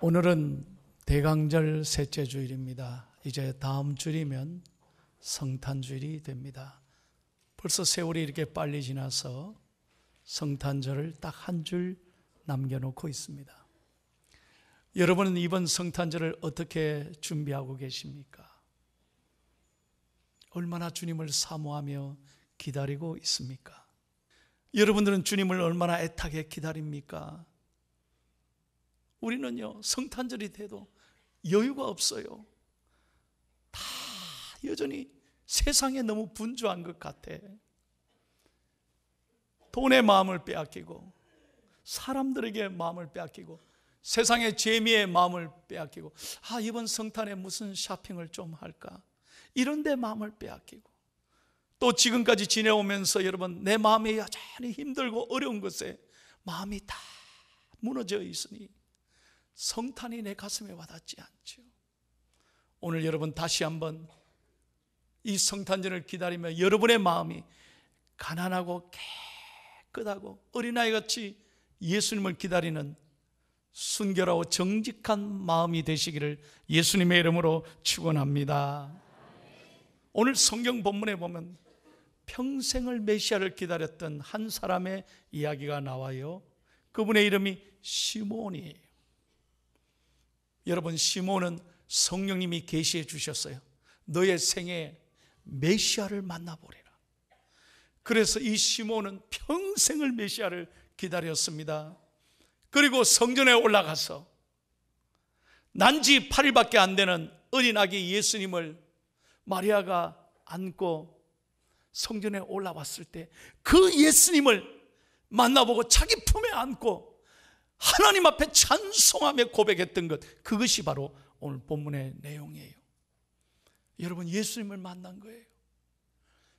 오늘은 대강절 셋째 주일입니다. 이제 다음 주일이면 성탄주일이 됩니다. 벌써 세월이 이렇게 빨리 지나서 성탄절을 딱 한 줄 남겨놓고 있습니다. 여러분은 이번 성탄절을 어떻게 준비하고 계십니까? 얼마나 주님을 사모하며 기다리고 있습니까? 여러분들은 주님을 얼마나 애타게 기다립니까? 우리는요, 성탄절이 돼도 여유가 없어요. 다 여전히 세상에 너무 분주한 것 같아. 돈의 마음을 빼앗기고, 사람들에게 마음을 빼앗기고, 세상의 재미의 마음을 빼앗기고, 이번 성탄에 무슨 쇼핑을 좀 할까? 이런 데 마음을 빼앗기고, 또 지금까지 지내오면서 여러분, 내 마음이 여전히 힘들고 어려운 것에 마음이 다 무너져 있으니 성탄이 내 가슴에 와닿지 않죠. 오늘 여러분 다시 한번 이 성탄절을 기다리며 여러분의 마음이 가난하고 깨끗하고 어린아이같이 예수님을 기다리는 순결하고 정직한 마음이 되시기를 예수님의 이름으로 축원합니다. 오늘 성경 본문에 보면 평생을 메시아를 기다렸던 한 사람의 이야기가 나와요. 그분의 이름이 시몬이에요. 여러분, 시몬은 성령님이 계시해 주셨어요. 너의 생애에 메시아를 만나보리라. 그래서 이 시몬은 평생을 메시아를 기다렸습니다. 그리고 성전에 올라가서 난지 8일밖에 안 되는 어린 아기 예수님을 마리아가 안고 성전에 올라왔을 때 그 예수님을 만나보고 자기 품에 안고 하나님 앞에 찬송하며 고백했던 것, 그것이 바로 오늘 본문의 내용이에요. 여러분, 예수님을 만난 거예요.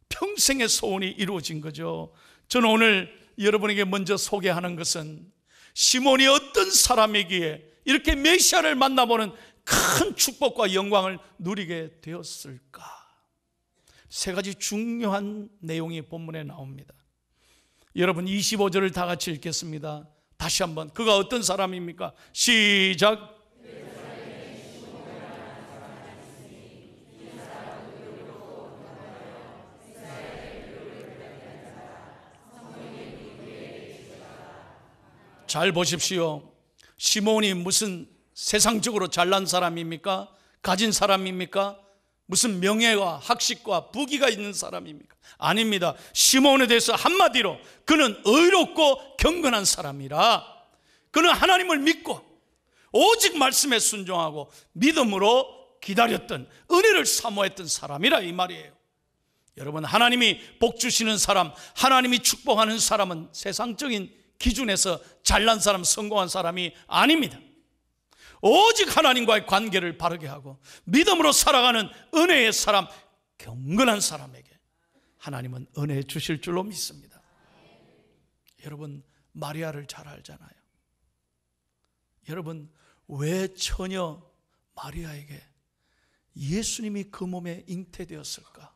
평생의 소원이 이루어진 거죠. 저는 오늘 여러분에게 먼저 소개하는 것은 시몬이 어떤 사람이기에 이렇게 메시아를 만나보는 큰 축복과 영광을 누리게 되었을까? 세 가지 중요한 내용이 본문에 나옵니다. 여러분, 25절을 다 같이 읽겠습니다. 다시 한번, 그가 어떤 사람입니까? 시작. 잘 보십시오. 시몬이 무슨 세상적으로 잘난 사람입니까? 가진 사람입니까? 무슨 명예와 학식과 부귀가 있는 사람입니까? 아닙니다. 시몬에 대해서 한마디로 그는 의롭고 경건한 사람이라. 그는 하나님을 믿고 오직 말씀에 순종하고 믿음으로 기다렸던, 은혜를 사모했던 사람이라 이 말이에요. 여러분, 하나님이 복 주시는 사람, 하나님이 축복하는 사람은 세상적인 기준에서 잘난 사람, 성공한 사람이 아닙니다. 오직 하나님과의 관계를 바르게 하고 믿음으로 살아가는 은혜의 사람, 경건한 사람에게 하나님은 은혜 주실 줄로 믿습니다. 여러분, 마리아를 잘 알잖아요. 여러분, 왜 처녀 마리아에게 예수님이 그 몸에 잉태되었을까?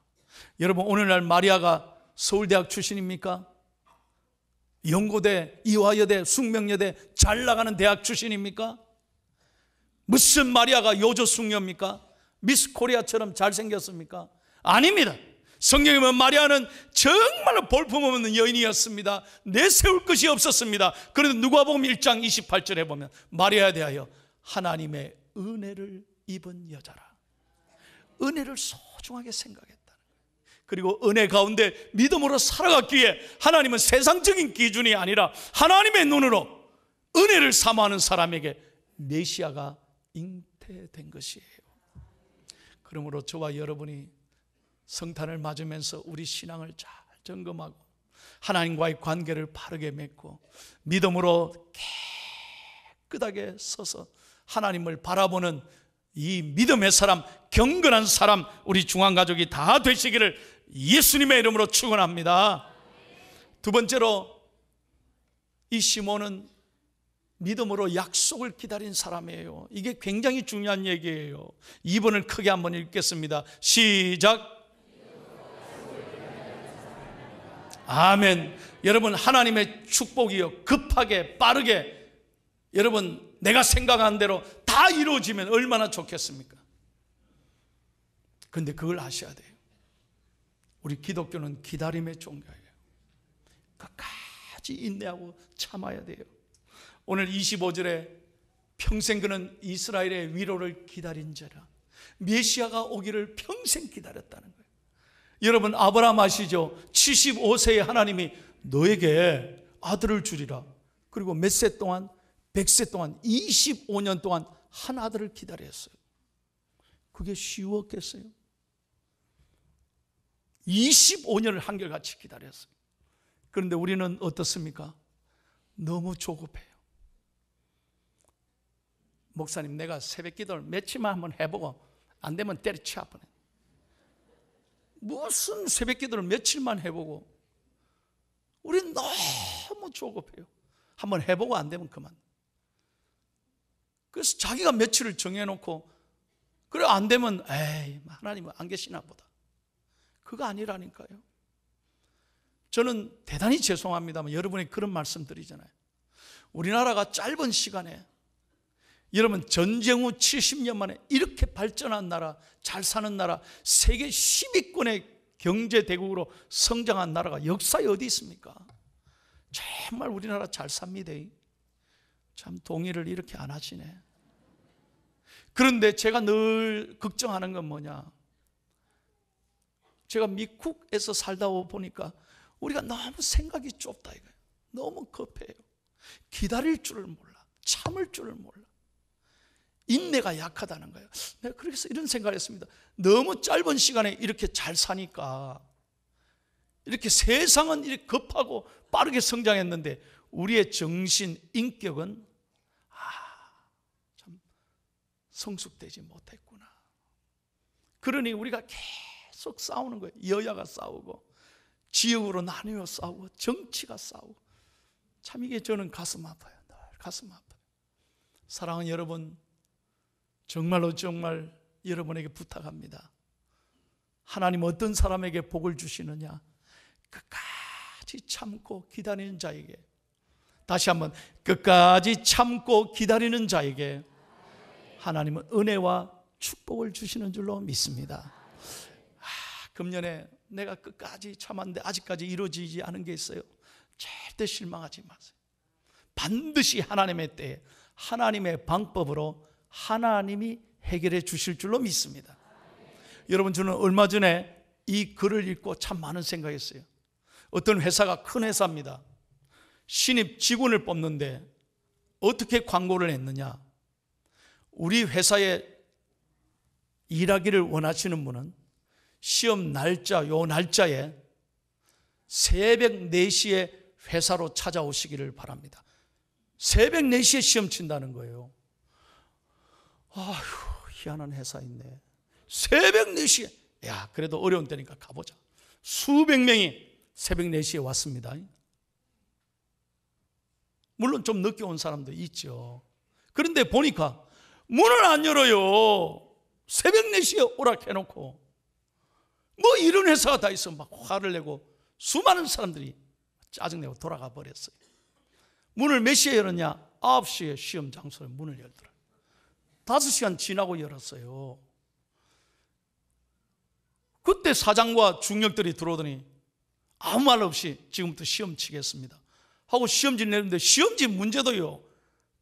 여러분, 오늘날 마리아가 서울대학 출신입니까? 연고대, 이화여대, 숙명여대 잘 나가는 대학 출신입니까? 무슨 마리아가 요조숙녀입니까? 미스 코리아처럼 잘생겼습니까? 아닙니다. 성경에 보면 마리아는 정말로 볼품없는 여인이었습니다. 내세울 것이 없었습니다. 그런데 누가복음 1장 28절에 보면 마리아에 대하여 하나님의 은혜를 입은 여자라. 은혜를 소중하게 생각했다는 거예요. 그리고 은혜 가운데 믿음으로 살아갔기에 하나님은 세상적인 기준이 아니라 하나님의 눈으로 은혜를 사모하는 사람에게 메시아가 잉태된 것이에요. 그러므로 저와 여러분이 성탄을 맞으면서 우리 신앙을 잘 점검하고 하나님과의 관계를 바르게 맺고 믿음으로 깨끗하게 서서 하나님을 바라보는 이 믿음의 사람, 경건한 사람, 우리 중앙가족이 다 되시기를 예수님의 이름으로 축원합니다. 두 번째로, 이 시몬은 믿음으로 약속을 기다린 사람이에요. 이게 굉장히 중요한 얘기예요. 2번을 크게 한번 읽겠습니다. 시작. 아멘. 여러분, 하나님의 축복이요, 급하게 빠르게 여러분 내가 생각한 대로 다 이루어지면 얼마나 좋겠습니까? 그런데 그걸 아셔야 돼요. 우리 기독교는 기다림의 종교예요. 끝까지 인내하고 참아야 돼요. 오늘 25절에 평생 그는 이스라엘의 위로를 기다린 자라. 메시아가 오기를 평생 기다렸다는 거예요. 여러분, 아브라함 아시죠? 75세에 하나님이 너에게 아들을 주리라. 그리고 몇 세 동안? 100세 동안, 25년 동안 한 아들을 기다렸어요. 그게 쉬웠겠어요? 25년을 한결같이 기다렸어요. 그런데 우리는 어떻습니까? 너무 조급해요. 목사님, 내가 새벽 기도를 며칠만 한번 해보고 안 되면 때려쳐 아프네. 무슨 새벽 기도를 며칠만 해보고. 우리는 너무 조급해요. 한번 해보고 안 되면 그만. 그래서 자기가 며칠을 정해놓고 그래 안 되면 에이 하나님은 안 계시나 보다. 그거 아니라니까요. 저는 대단히 죄송합니다만 여러분이 그런 말씀 드리잖아요. 우리나라가 짧은 시간에 여러분 전쟁 후 70년 만에 이렇게 발전한 나라, 잘 사는 나라, 세계 10위권의 경제대국으로 성장한 나라가 역사에 어디 있습니까? 정말 우리나라 잘 삽니다. 참 동의를 이렇게 안 하시네. 그런데 제가 늘 걱정하는 건 뭐냐, 제가 미국에서 살다 보니까 우리가 너무 생각이 좁다 이거예요. 너무 급해요. 기다릴 줄을 몰라. 참을 줄을 몰라. 인내가 약하다는 거예요. 내가 그래서 이런 생각을 했습니다. 너무 짧은 시간에 이렇게 잘 사니까 이렇게 세상은 이렇게 급하고 빠르게 성장했는데 우리의 정신, 인격은 참 성숙되지 못했구나. 그러니 우리가 계속 싸우는 거예요. 여야가 싸우고 지역으로 나뉘어 싸우고 정치가 싸우고. 참 이게 저는 가슴 아파요. 늘 가슴 아파요. 사랑하는 여러분, 정말로 정말 여러분에게 부탁합니다. 하나님 어떤 사람에게 복을 주시느냐? 끝까지 참고 기다리는 자에게. 다시 한번, 끝까지 참고 기다리는 자에게 하나님은 은혜와 축복을 주시는 줄로 믿습니다. 금년에 내가 끝까지 참았는데 아직까지 이루어지지 않은 게 있어요. 절대 실망하지 마세요. 반드시 하나님의 때에 하나님의 방법으로 하나님이 해결해 주실 줄로 믿습니다. 여러분, 저는 얼마 전에 이 글을 읽고 참 많은 생각했어요. 어떤 회사가 큰 회사입니다. 신입 직원을 뽑는데 어떻게 광고를 했느냐? 우리 회사에 일하기를 원하시는 분은 시험 날짜, 요 날짜에 새벽 4시에 회사로 찾아오시기를 바랍니다. 새벽 4시에 시험 친다는 거예요. 아휴, 희한한 회사 있네. 새벽 4시에. 야, 그래도 어려운 때니까 가보자. 수백 명이 새벽 4시에 왔습니다. 물론 좀 늦게 온 사람도 있죠. 그런데 보니까 문을 안 열어요. 새벽 4시에 오라 해놓고. 뭐 이런 회사가 다 있어. 막 화를 내고 수많은 사람들이 짜증내고 돌아가 버렸어요. 문을 몇 시에 열었냐? 9시에 시험 장소에 문을 열더라. 5시간 지나고 열었어요. 그때 사장과 중력들이 들어오더니 아무 말 없이 지금부터 시험 치겠습니다 하고 시험지 내는데 시험지 문제도요,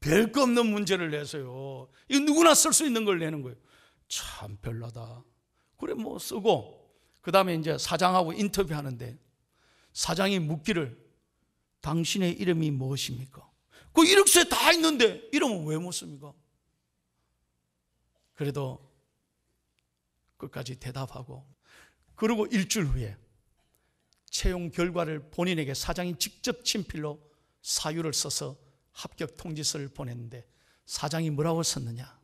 별거 없는 문제를 내서요. 이거 누구나 쓸 수 있는 걸 내는 거예요. 참 별나다. 그래 뭐 쓰고, 그 다음에 이제 사장하고 인터뷰하는데 사장이 묻기를 당신의 이름이 무엇입니까? 그 이력서에 다 있는데 이름은 왜 묻습니까? 그래도 끝까지 대답하고, 그리고 일주일 후에 채용 결과를 본인에게 사장이 직접 친필로 사유를 써서 합격 통지서를 보냈는데 사장이 뭐라고 썼느냐?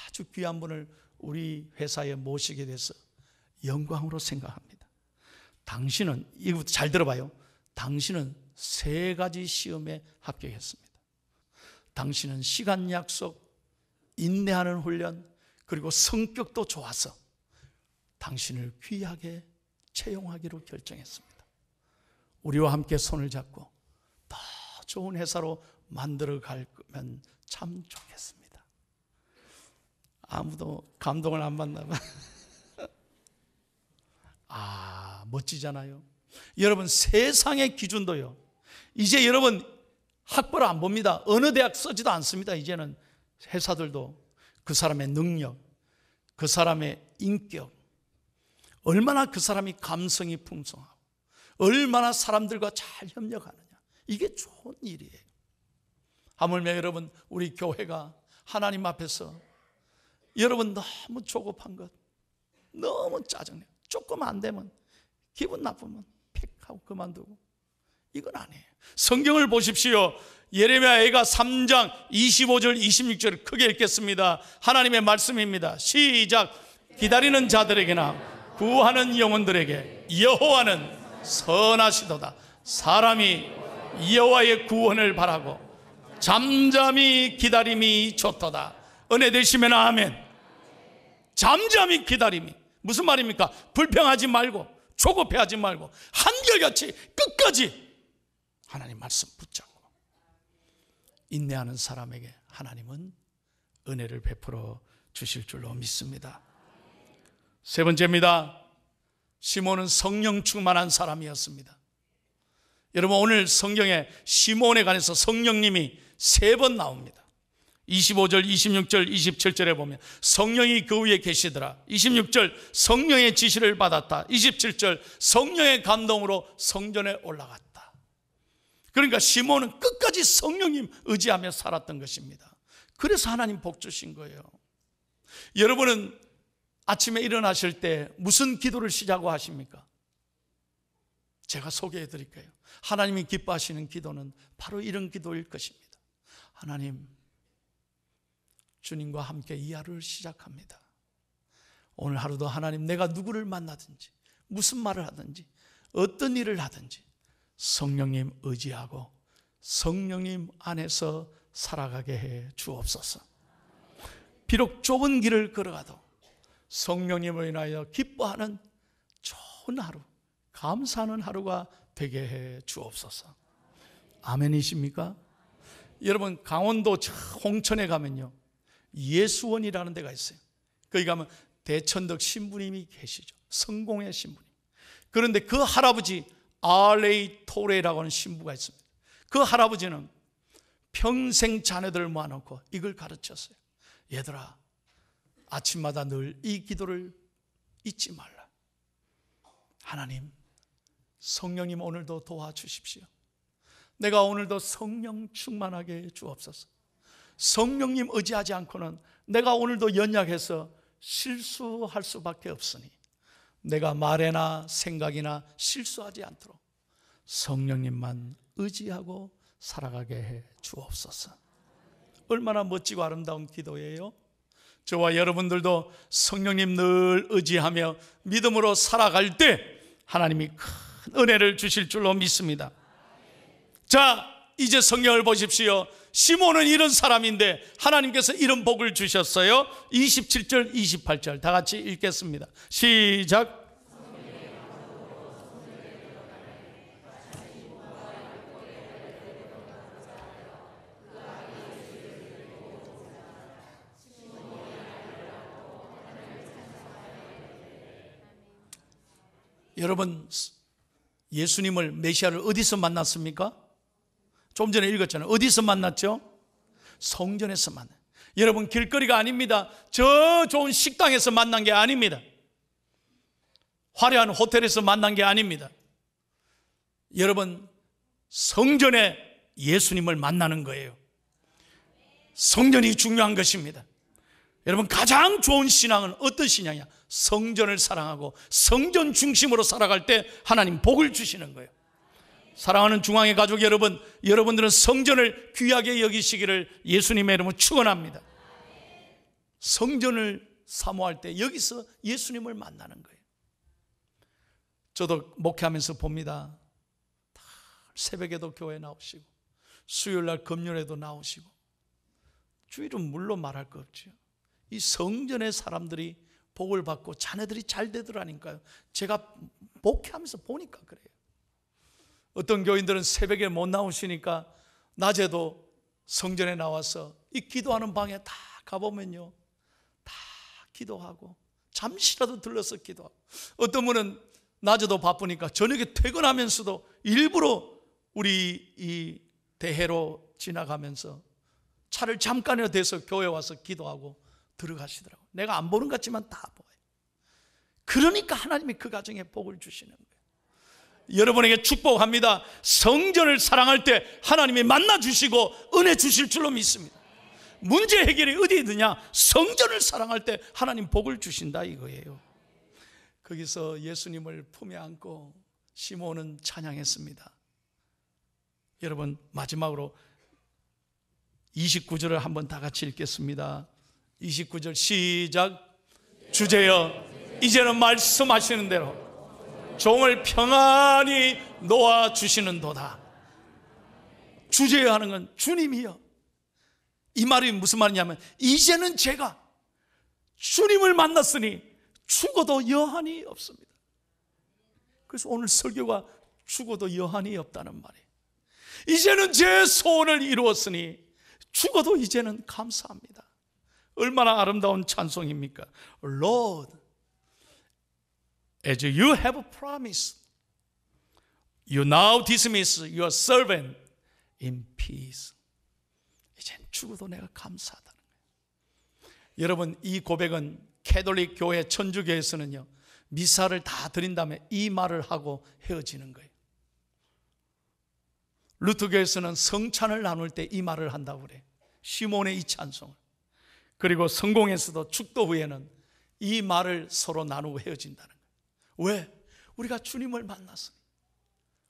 아주 귀한 분을 우리 회사에 모시게 돼서 영광으로 생각합니다. 당신은, 이거 잘 들어봐요. 당신은 3가지 시험에 합격했습니다. 당신은 시간 약속, 인내하는 훈련, 그리고 성격도 좋아서 당신을 귀하게 채용하기로 결정했습니다. 우리와 함께 손을 잡고 더 좋은 회사로 만들어 갈 거면 참 좋겠습니다. 아무도 감동을 안 받나 봐. 멋지잖아요. 여러분, 세상의 기준도요, 이제 여러분 학벌 안 봅니다. 어느 대학 쓰지도 않습니다. 이제는 회사들도 그 사람의 능력, 그 사람의 인격, 얼마나 그 사람이 감성이 풍성하고 얼마나 사람들과 잘 협력하느냐, 이게 좋은 일이에요. 하물며 여러분, 우리 교회가 하나님 앞에서 여러분 너무 조급한 것, 너무 짜증내요. 조금 안 되면, 기분 나쁘면 픽 하고 그만두고, 이건 아니에요. 성경을 보십시오. 예레미야가 3장 25절 26절을 크게 읽겠습니다. 하나님의 말씀입니다. 시작. 기다리는 자들에게나 구하는 영혼들에게 여호와는 선하시도다. 사람이 여호와의 구원을 바라고 잠잠히 기다림이 좋도다. 은혜 되시면 아멘. 잠잠히 기다림이 무슨 말입니까? 불평하지 말고, 조급해하지 말고, 한결같이 끝까지 하나님 말씀 붙잡고 인내하는 사람에게 하나님은 은혜를 베풀어 주실 줄로 믿습니다. 세 번째입니다. 시몬은 성령 충만한 사람이었습니다. 여러분, 오늘 성경에 시몬에 관해서 성령님이 3번 나옵니다. 25절, 26절, 27절에 보면 성령이 그 위에 계시더라. 26절 성령의 지시를 받았다. 27절 성령의 감동으로 성전에 올라갔다. 그러니까 시몬은 끝까지 성령님 의지하며 살았던 것입니다. 그래서 하나님 복 주신 거예요. 여러분은 아침에 일어나실 때 무슨 기도를 시작하고 하십니까? 제가 소개해 드릴게요. 하나님이 기뻐하시는 기도는 바로 이런 기도일 것입니다. 하나님, 주님과 함께 이 하루를 시작합니다. 오늘 하루도 하나님, 내가 누구를 만나든지 무슨 말을 하든지 어떤 일을 하든지 성령님 의지하고 성령님 안에서 살아가게 해 주옵소서. 비록 좁은 길을 걸어가도 성령님을 인하여 기뻐하는 좋은 하루, 감사하는 하루가 되게 해 주옵소서. 아멘이십니까? 여러분, 강원도 홍천에 가면요, 예수원이라는 데가 있어요. 거기 가면 대천덕 신부님이 계시죠. 성공의 신부님. 그런데 그 할아버지 R.A. 토레라고 하는 신부가 있습니다. 그 할아버지는 평생 자녀들을 모아놓고 이걸 가르쳤어요. 얘들아, 아침마다 늘 이 기도를 잊지 말라. 하나님, 성령님 오늘도 도와주십시오. 내가 오늘도 성령 충만하게 해 주옵소서. 성령님 의지하지 않고는 내가 오늘도 연약해서 실수할 수밖에 없으니 내가 말에나 생각이나 실수하지 않도록 성령님만 의지하고 살아가게 해 주옵소서. 얼마나 멋지고 아름다운 기도예요. 저와 여러분들도 성령님 늘 의지하며 믿음으로 살아갈 때 하나님이 큰 은혜를 주실 줄로 믿습니다. 자, 이제 성경을 보십시오. 시몬은 이런 사람인데 하나님께서 이런 복을 주셨어요. 27절 28절 다 같이 읽겠습니다. 시작. 여러분, 예수님을, 메시아를 어디서 만났습니까? 좀 전에 읽었잖아요. 어디서 만났죠? 성전에서 만나요. 여러분, 길거리가 아닙니다. 저 좋은 식당에서 만난 게 아닙니다. 화려한 호텔에서 만난 게 아닙니다. 여러분, 성전에 예수님을 만나는 거예요. 성전이 중요한 것입니다. 여러분, 가장 좋은 신앙은 어떤 신앙이야? 성전을 사랑하고 성전 중심으로 살아갈 때 하나님 복을 주시는 거예요. 사랑하는 중앙의 가족 여러분, 여러분들은 성전을 귀하게 여기시기를 예수님의 이름으로 축원합니다. 성전을 사모할 때 여기서 예수님을 만나는 거예요. 저도 목회하면서 봅니다. 새벽에도 교회 나오시고 수요일날 금요일에도 나오시고, 주일은 물론 말할 거 없죠. 이 성전의 사람들이 복을 받고 자녀들이 잘 되더라니까요. 제가 목회하면서 보니까 그래요. 어떤 교인들은 새벽에 못 나오시니까 낮에도 성전에 나와서 이 기도하는 방에 다 가보면요, 다 기도하고 잠시라도 들러서 기도하고, 어떤 분은 낮에도 바쁘니까 저녁에 퇴근하면서도 일부러 우리 이 대회로 지나가면서 차를 잠깐이라도 대서 교회 와서 기도하고 들어가시더라고요. 내가 안 보는 것 같지만 다 보여요. 그러니까 하나님이 그 가정에 복을 주시는 거예요. 여러분에게 축복합니다. 성전을 사랑할 때 하나님이 만나주시고 은혜 주실 줄로 믿습니다. 문제 해결이 어디에 있느냐? 성전을 사랑할 때 하나님 복을 주신다 이거예요. 거기서 예수님을 품에 안고 시몬은 찬양했습니다. 여러분, 마지막으로 29절을 한번 다 같이 읽겠습니다. 29절 시작. 주제여, 이제는 말씀하시는 대로 종을 평안히 놓아주시는도다. 주제여 하는 건 주님이요. 이 말이 무슨 말이냐면, 이제는 제가 주님을 만났으니 죽어도 여한이 없습니다. 그래서 오늘 설교가 죽어도 여한이 없다는 말이에요. 이제는 제 소원을 이루었으니 죽어도 이제는 감사합니다. 얼마나 아름다운 찬송입니까? Lord, as you have promised, you now dismiss your servant in peace. 이젠 죽어도 내가 감사하다는 거예요. 여러분, 이 고백은 캐톨릭 교회 천주교에서는요, 미사를 다 드린 다음에 이 말을 하고 헤어지는 거예요. 루터교에서는 성찬을 나눌 때 이 말을 한다고 그래요. 시몬의 이 찬송을. 그리고 성공에서도 축도 후에는 이 말을 서로 나누고 헤어진다는 거예요. 왜? 우리가 주님을 만났어요.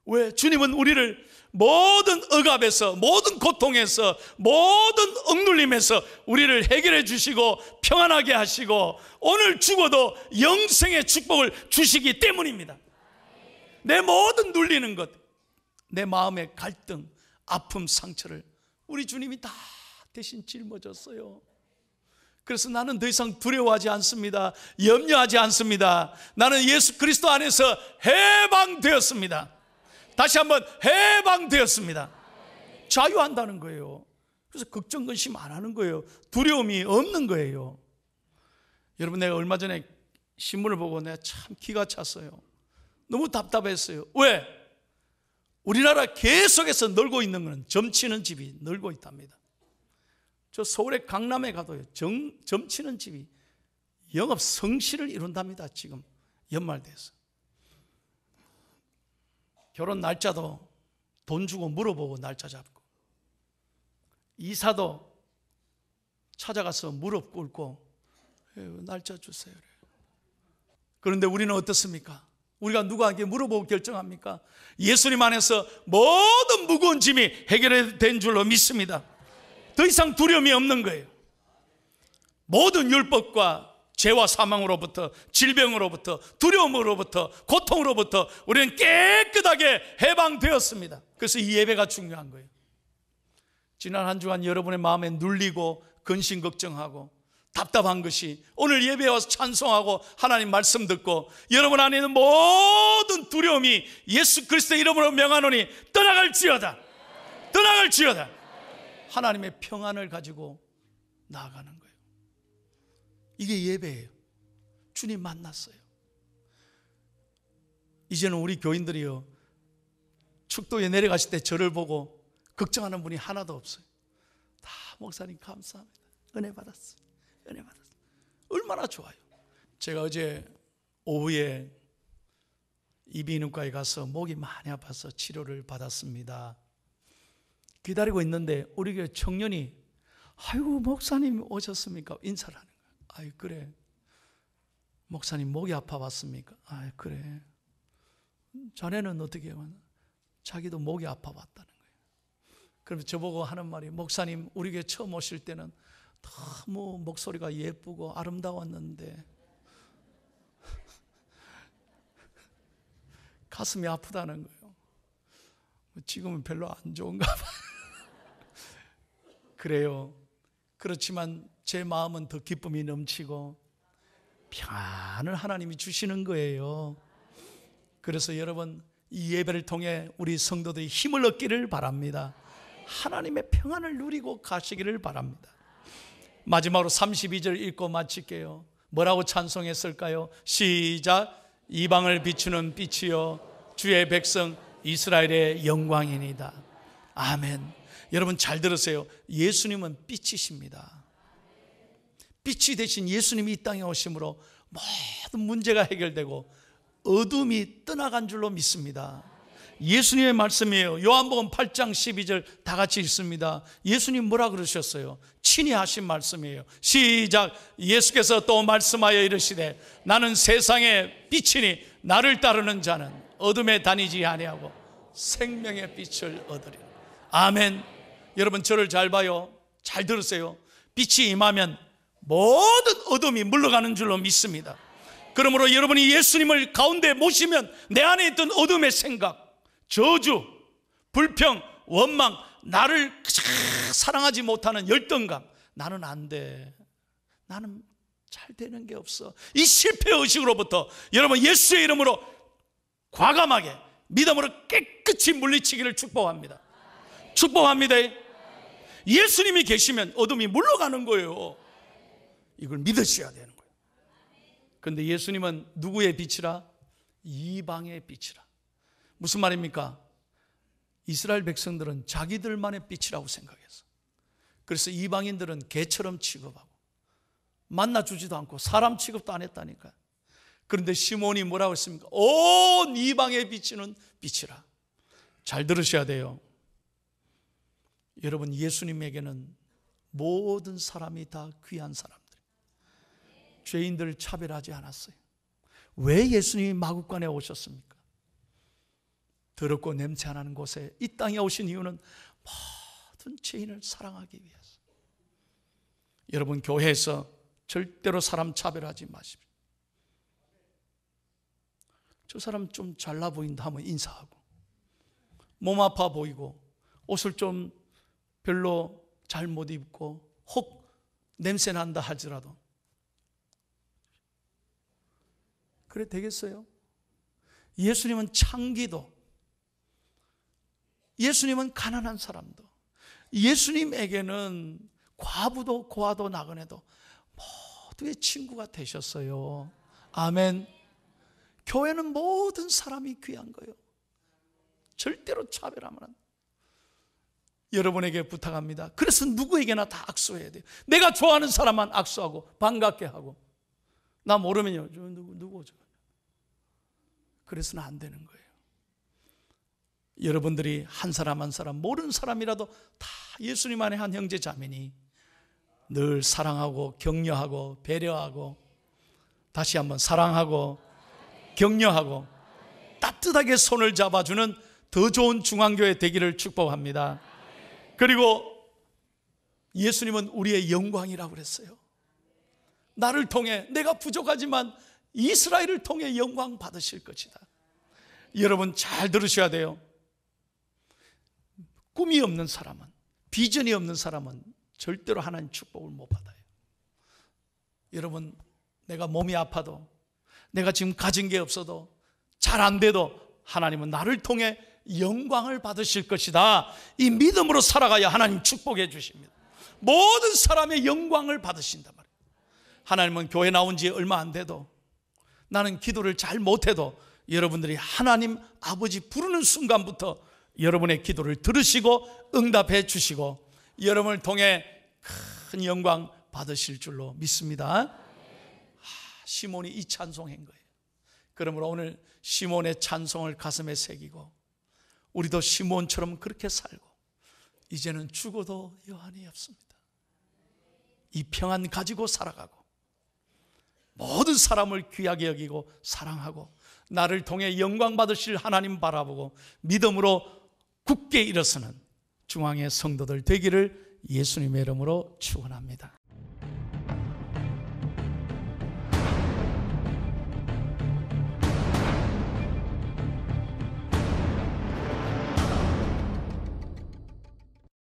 왜? 주님은 우리를 모든 억압에서, 모든 고통에서, 모든 억눌림에서 우리를 해결해 주시고 평안하게 하시고 오늘 죽어도 영생의 축복을 주시기 때문입니다. 내 모든 눌리는 것, 내 마음의 갈등, 아픔, 상처를 우리 주님이 다 대신 짊어졌어요. 그래서 나는 더 이상 두려워하지 않습니다. 염려하지 않습니다. 나는 예수 그리스도 안에서 해방되었습니다. 다시 한번 해방되었습니다. 자유한다는 거예요. 그래서 걱정 근심 안 하는 거예요. 두려움이 없는 거예요. 여러분, 내가 얼마 전에 신문을 보고 내가 참 기가 찼어요. 너무 답답했어요. 왜? 우리나라 계속해서 늘고 있는 것은 점치는 집이 늘고 있답니다. 저 서울의 강남에 가도요, 점치는 집이 영업 성실을 이룬답니다. 지금 연말 돼서 결혼 날짜도 돈 주고 물어보고 날짜 잡고, 이사도 찾아가서 무릎 꿇고 날짜 주세요. 그런데 우리는 어떻습니까? 우리가 누구에게 물어보고 결정합니까? 예수님 안에서 모든 무거운 짐이 해결된 줄로 믿습니다. 더 이상 두려움이 없는 거예요. 모든 율법과 죄와 사망으로부터, 질병으로부터, 두려움으로부터, 고통으로부터 우리는 깨끗하게 해방되었습니다. 그래서 이 예배가 중요한 거예요. 지난 한 주간 여러분의 마음에 눌리고 근심 걱정하고 답답한 것이 오늘 예배에 와서 찬송하고 하나님 말씀 듣고 여러분 안에 있는 모든 두려움이 예수 그리스도의 이름으로 명하노니 떠나갈지어다. 떠나갈지어다. 하나님의 평안을 가지고 나아가는 거예요. 이게 예배예요. 주님 만났어요. 이제는 우리 교인들이요, 축도에 내려가실 때 저를 보고 걱정하는 분이 하나도 없어요. 다 목사님 감사합니다. 은혜 받았어요. 은혜 받았어요. 얼마나 좋아요. 제가 어제 오후에 이비인후과에 가서 목이 많이 아파서 치료를 받았습니다. 기다리고 있는데 우리 교회 청년이 아이고 목사님 오셨습니까? 인사를 하는 거예요. 아이 그래. 목사님 목이 아파 왔습니까? 아이 그래. 자네는 어떻게 해요? 자기도 목이 아파 왔다는 거예요. 그러면 저보고 하는 말이, 목사님 우리 교회 처음 오실 때는 너무 목소리가 예쁘고 아름다웠는데 가슴이 아프다는 거예요. 지금은 별로 안 좋은가 봐요. 그래요. 그렇지만 제 마음은 더 기쁨이 넘치고 평안을 하나님이 주시는 거예요. 그래서 여러분, 이 예배를 통해 우리 성도들이 힘을 얻기를 바랍니다. 하나님의 평안을 누리고 가시기를 바랍니다. 마지막으로 32절 읽고 마칠게요. 뭐라고 찬송했을까요? 시작. 이방을 비추는 빛이요 주의 백성 이스라엘의 영광이니다. 아멘. 여러분 잘 들으세요. 예수님은 빛이십니다. 빛이 되신 예수님이 이 땅에 오심으로 모든 문제가 해결되고 어둠이 떠나간 줄로 믿습니다. 예수님의 말씀이에요. 요한복음 8장 12절 다 같이 읽습니다. 예수님 뭐라 그러셨어요? 친히 하신 말씀이에요. 시작. 예수께서 또 말씀하여 이르시되 나는 세상의 빛이니 나를 따르는 자는 어둠에 다니지 아니하고 생명의 빛을 얻으리라. 아멘. 여러분 저를 잘 봐요. 잘 들으세요. 빛이 임하면 모든 어둠이 물러가는 줄로 믿습니다. 그러므로 여러분이 예수님을 가운데 모시면 내 안에 있던 어둠의 생각, 저주, 불평, 원망, 나를 사랑하지 못하는 열등감, 나는 안 돼, 나는 잘 되는 게 없어, 이 실패의식으로부터 여러분 예수의 이름으로 과감하게 믿음으로 깨끗이 물리치기를 축복합니다. 축복합니다. 예수님이 계시면 어둠이 물러가는 거예요. 이걸 믿으셔야 되는 거예요. 그런데 예수님은 누구의 빛이라? 이방의 빛이라. 무슨 말입니까? 이스라엘 백성들은 자기들만의 빛이라고 생각했어. 그래서 이방인들은 개처럼 취급하고 만나주지도 않고 사람 취급도 안 했다니까요. 그런데 시몬이 뭐라고 했습니까? 온 이방에 비치는 빛이라. 잘 들으셔야 돼요. 여러분 예수님에게는 모든 사람이 다 귀한 사람들, 죄인들을 차별하지 않았어요. 왜 예수님이 마국간에 오셨습니까? 더럽고 냄새 안 나는 곳에 이 땅에 오신 이유는 모든 죄인을 사랑하기 위해서. 여러분 교회에서 절대로 사람 차별하지 마십시오. 저 사람 좀 잘나 보인다 하면 인사하고, 몸 아파 보이고 옷을 좀 별로 잘 못 입고 혹 냄새 난다 하더라도 그래 되겠어요? 예수님은 창기도, 예수님은 가난한 사람도, 예수님에게는 과부도 고아도 나그네도 모두의 친구가 되셨어요. 아멘. 교회는 모든 사람이 귀한 거예요. 절대로 차별하면 안 돼요. 여러분에게 부탁합니다. 그래서 누구에게나 다 악수해야 돼요. 내가 좋아하는 사람만 악수하고 반갑게 하고, 나 모르면요 누구 그래서는 안 되는 거예요. 여러분들이 한 사람 한 사람, 모르는 사람이라도 다 예수님 안에 한 형제 자매니 늘 사랑하고 격려하고 배려하고, 다시 한번 사랑하고 격려하고 따뜻하게 손을 잡아주는 더 좋은 중앙교회 되기를 축복합니다. 그리고 예수님은 우리의 영광이라고 그랬어요. 나를 통해, 내가 부족하지만 이스라엘을 통해 영광 받으실 것이다. 여러분 잘 들으셔야 돼요. 꿈이 없는 사람은, 비전이 없는 사람은 절대로 하나님 축복을 못 받아요. 여러분 내가 몸이 아파도, 내가 지금 가진 게 없어도, 잘 안 돼도 하나님은 나를 통해 영광을 받으실 것이다. 이 믿음으로 살아가야 하나님 축복해 주십니다. 모든 사람의 영광을 받으신단 말이에요. 하나님은 교회 나온 지 얼마 안 돼도, 나는 기도를 잘 못해도 여러분들이 하나님 아버지 부르는 순간부터 여러분의 기도를 들으시고 응답해 주시고 여러분을 통해 큰 영광 받으실 줄로 믿습니다. 시몬이 이 찬송한 거예요. 그러므로 오늘 시몬의 찬송을 가슴에 새기고 우리도 시몬처럼 그렇게 살고 이제는 죽어도 여한이 없습니다. 이 평안 가지고 살아가고 모든 사람을 귀하게 여기고 사랑하고 나를 통해 영광 받으실 하나님 바라보고 믿음으로 굳게 일어서는 중앙의 성도들 되기를 예수님의 이름으로 축원합니다.